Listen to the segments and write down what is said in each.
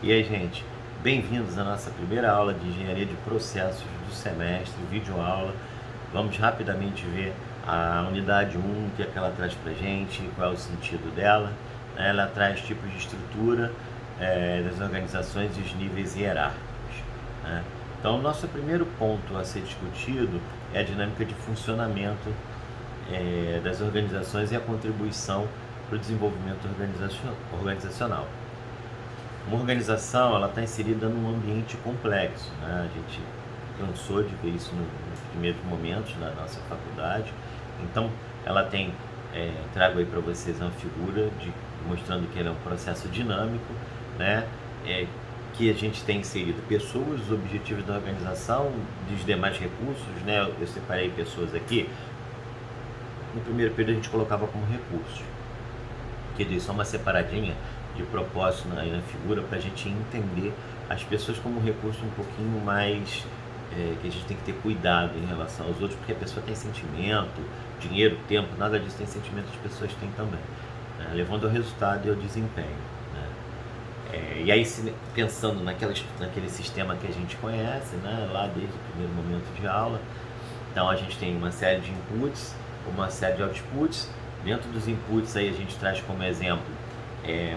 E aí, gente, bem-vindos à nossa primeira aula de Engenharia de Processos do semestre, videoaula. Vamos rapidamente ver a unidade 1, o que é que ela traz para a gente, qual é o sentido dela. Ela traz tipos de estrutura das organizações e os níveis hierárquicos, né? Então, o nosso primeiro ponto a ser discutido é a dinâmica de funcionamento das organizações e a contribuição para o desenvolvimento organizacional. Uma organização ela está inserida num ambiente complexo, né? A gente cansou de ver isso nos primeiros momentos da nossa faculdade. Então, ela tem, trago aí para vocês uma figura mostrando que ele é um processo dinâmico, né? Que a gente tem inserido pessoas, os objetivos da organização, dos demais recursos, né? Eu separei pessoas aqui. No primeiro período a gente colocava como recursos, que dei só uma separadinha de propósito na figura para a gente entender as pessoas como um recurso um pouquinho mais que a gente tem que ter cuidado em relação aos outros, porque a pessoa tem sentimento, dinheiro, tempo, nada disso tem sentimento, as pessoas têm também, né? Levando ao resultado e ao desempenho, né? E aí, pensando naquele sistema que a gente conhece, né, lá desde o primeiro momento de aula, então a gente tem uma série de inputs, uma série de outputs. Dentro dos inputs aí a gente traz como exemplo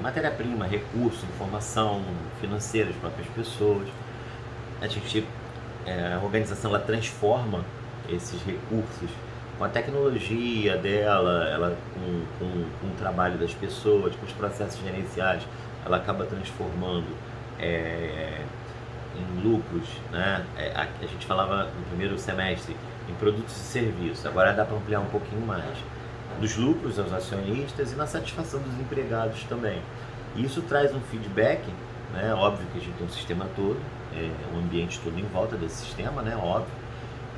matéria-prima, recurso, informação financeira, as próprias pessoas. A organização ela transforma esses recursos com a tecnologia dela, com o trabalho das pessoas, com os processos gerenciais, ela acaba transformando em lucros, né? A gente falava no primeiro semestre em produtos e serviços, agora dá para ampliar um pouquinho mais. Dos lucros aos acionistas e na satisfação dos empregados também. E isso traz um feedback, né? Óbvio que a gente tem um sistema todo, um ambiente todo em volta desse sistema, né? Óbvio.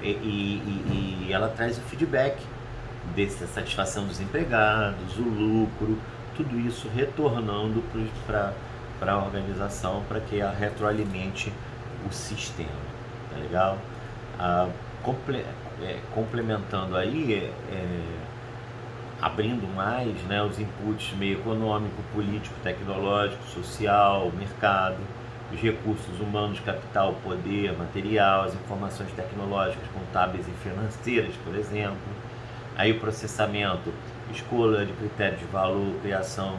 E ela traz o feedback dessa satisfação dos empregados, o lucro, tudo isso retornando para a organização para que ela retroalimente o sistema, tá legal? Complementando aí, abrindo mais, né, os inputs meio econômico, político, tecnológico, social, mercado, os recursos humanos, capital, poder, material, as informações tecnológicas, contábeis e financeiras, por exemplo. Aí o processamento, escolha de critérios de valor, criação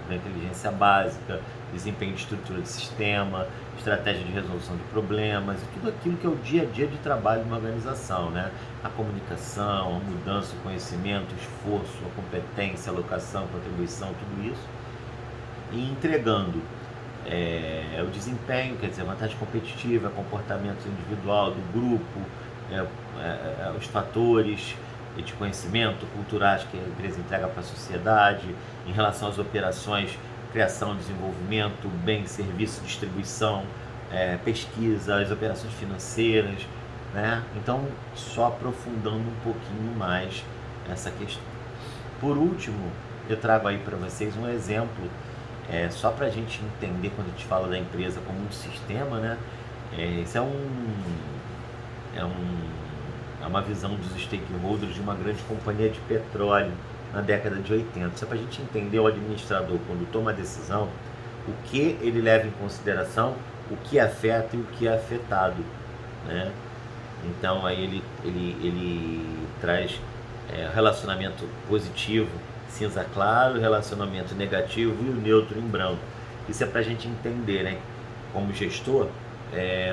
da inteligência básica, desempenho de estrutura de sistema, estratégia de resolução de problemas e tudo aquilo que é o dia a dia de trabalho de uma organização, né? A comunicação, a mudança, o conhecimento, o esforço, a competência, a alocação, a contribuição, tudo isso. E entregando o desempenho, quer dizer, a vantagem competitiva, comportamento individual do grupo, os fatores de conhecimento culturais que a empresa entrega para a sociedade, em relação às operações, criação, desenvolvimento, bem, serviço, distribuição, pesquisa, as operações financeiras, né? Então, só aprofundando um pouquinho mais essa questão. Por último, eu trago aí para vocês um exemplo, só para a gente entender quando a gente fala da empresa como um sistema, né? Isso é uma visão dos stakeholders de uma grande companhia de petróleo na década de 80. Só para a gente entender o administrador, quando toma a decisão, o que ele leva em consideração, o que afeta e o que é afetado, né? Então aí ele traz relacionamento positivo, cinza claro, relacionamento negativo e o neutro em branco. Isso é para a gente entender, né, como gestor,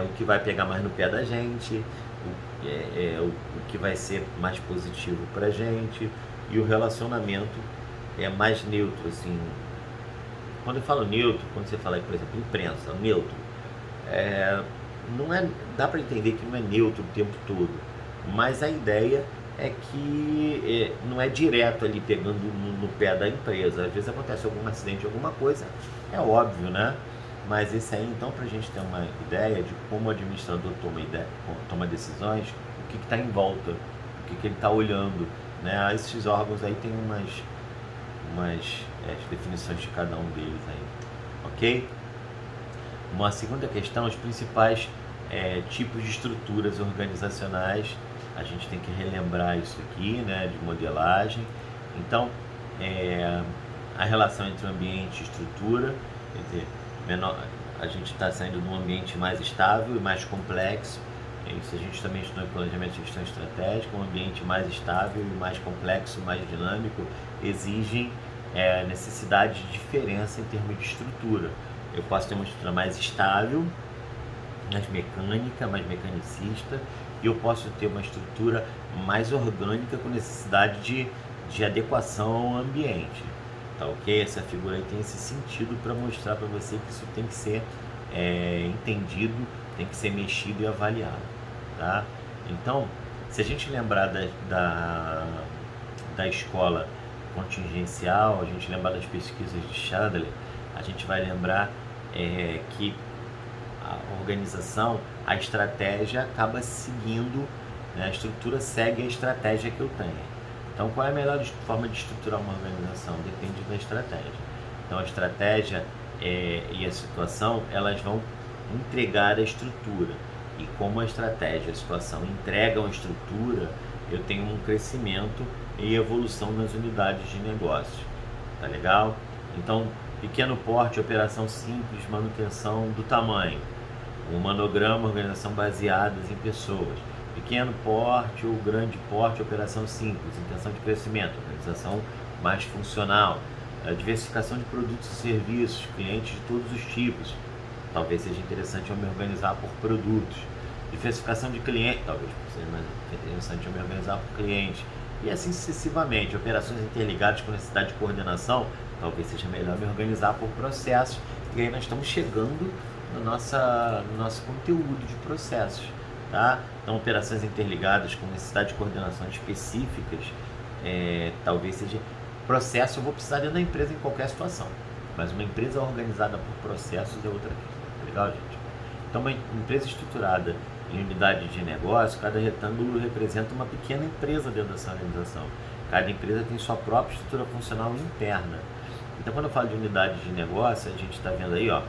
o que vai pegar mais no pé da gente, o que vai ser mais positivo para a gente, e o relacionamento é mais neutro, assim. Quando eu falo neutro, quando você fala, por exemplo, imprensa, neutro, não é, dá para entender que não é neutro o tempo todo, mas a ideia é que não é direto ali pegando no pé da empresa. Às vezes acontece algum acidente, alguma coisa, é óbvio, né? Mas esse aí, então, para a gente ter uma ideia de como o administrador toma decisões, o que está em volta, o que ele está olhando, né? Esses órgãos aí tem umas definições de cada um deles aí, ok? Uma segunda questão, os principais tipos de estruturas organizacionais. A gente tem que relembrar isso aqui, né, de modelagem. Então, a relação entre ambiente e estrutura, quer dizer, menor, a gente está saindo de um ambiente mais estável e mais complexo. Isso a gente também estudou em planejamento de gestão estratégica. Um ambiente mais estável e mais complexo, mais dinâmico, exigem necessidade de diferença em termos de estrutura. Eu posso ter uma estrutura mais estável, mais mecânica, mais mecanicista, e eu posso ter uma estrutura mais orgânica com necessidade de adequação ao ambiente. Tá ok? Essa figura aí tem esse sentido para mostrar para você que isso tem que ser entendido, tem que ser mexido e avaliado. Tá? Então, se a gente lembrar da escola contingencial, a gente lembrar das pesquisas de Chandler, a gente vai lembrar que a organização, a estratégia acaba seguindo, né? A estrutura segue a estratégia que eu tenho. Então, qual é a melhor forma de estruturar uma organização? Depende da estratégia. Então, a estratégia e a situação, elas vão entregar a estrutura. E como a estratégia e a situação entregam a estrutura, eu tenho um crescimento e evolução nas unidades de negócio. Tá legal? Então, pequeno porte, operação simples, manutenção do tamanho. Um manograma, organização baseadas em pessoas. Pequeno porte ou grande porte, operação simples, intenção de crescimento, organização mais funcional. A diversificação de produtos e serviços, clientes de todos os tipos. Talvez seja interessante eu me organizar por produtos. Diversificação de clientes, talvez seja mais interessante eu me organizar por clientes. E assim sucessivamente. Operações interligadas com necessidade de coordenação, talvez seja melhor me organizar por processos. E aí nós estamos chegando no nosso conteúdo de processos. Tá? Então, operações interligadas com necessidade de coordenação específicas, talvez seja processo. Eu vou precisar dentro da empresa em qualquer situação, mas uma empresa organizada por processos é outra coisa. Tá legal, gente? Então, uma empresa estruturada em unidade de negócio, cada retângulo representa uma pequena empresa dentro dessa organização. Cada empresa tem sua própria estrutura funcional interna. Então, quando eu falo de unidade de negócio, a gente está vendo aí, ó,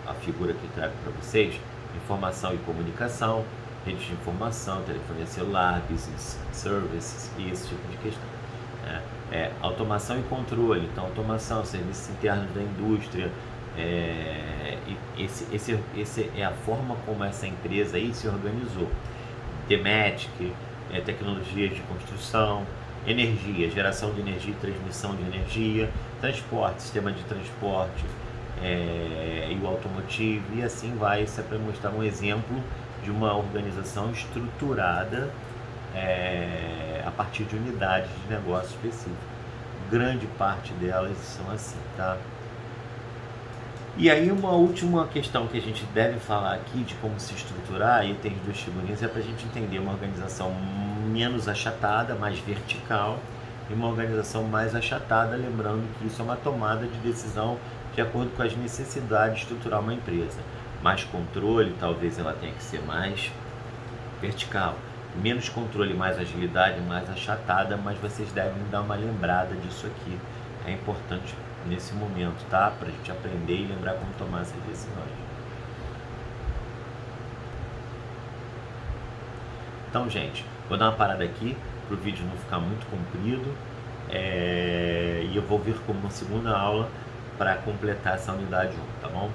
a figura que eu trago para vocês: informação e comunicação, rede de informação, telefonia celular, business services e esse tipo de questão. Automação e controle. Então, automação, serviços internos da indústria. Esse é a forma como essa empresa aí se organizou. Thematic, tecnologias de construção, energia, geração de energia e transmissão de energia, transporte, sistema de transporte, e o automotivo, e assim vai. Isso é para mostrar um exemplo de uma organização estruturada a partir de unidades de negócio específicas. Grande parte delas são assim, tá? E aí uma última questão que a gente deve falar aqui de como se estruturar, e tem duas figurinhas, para a gente entender uma organização menos achatada, mais vertical, e uma organização mais achatada, lembrando que isso é uma tomada de decisão de acordo com as necessidades de estruturar uma empresa. Mais controle, talvez ela tenha que ser mais vertical. Menos controle, mais agilidade, mais achatada, mas vocês devem dar uma lembrada disso aqui. É importante nesse momento, tá? Para a gente aprender e lembrar como tomar essas decisões. Então, gente, vou dar uma parada aqui para o vídeo não ficar muito comprido, e eu vou vir como uma segunda aula para completar essa unidade 1, tá bom?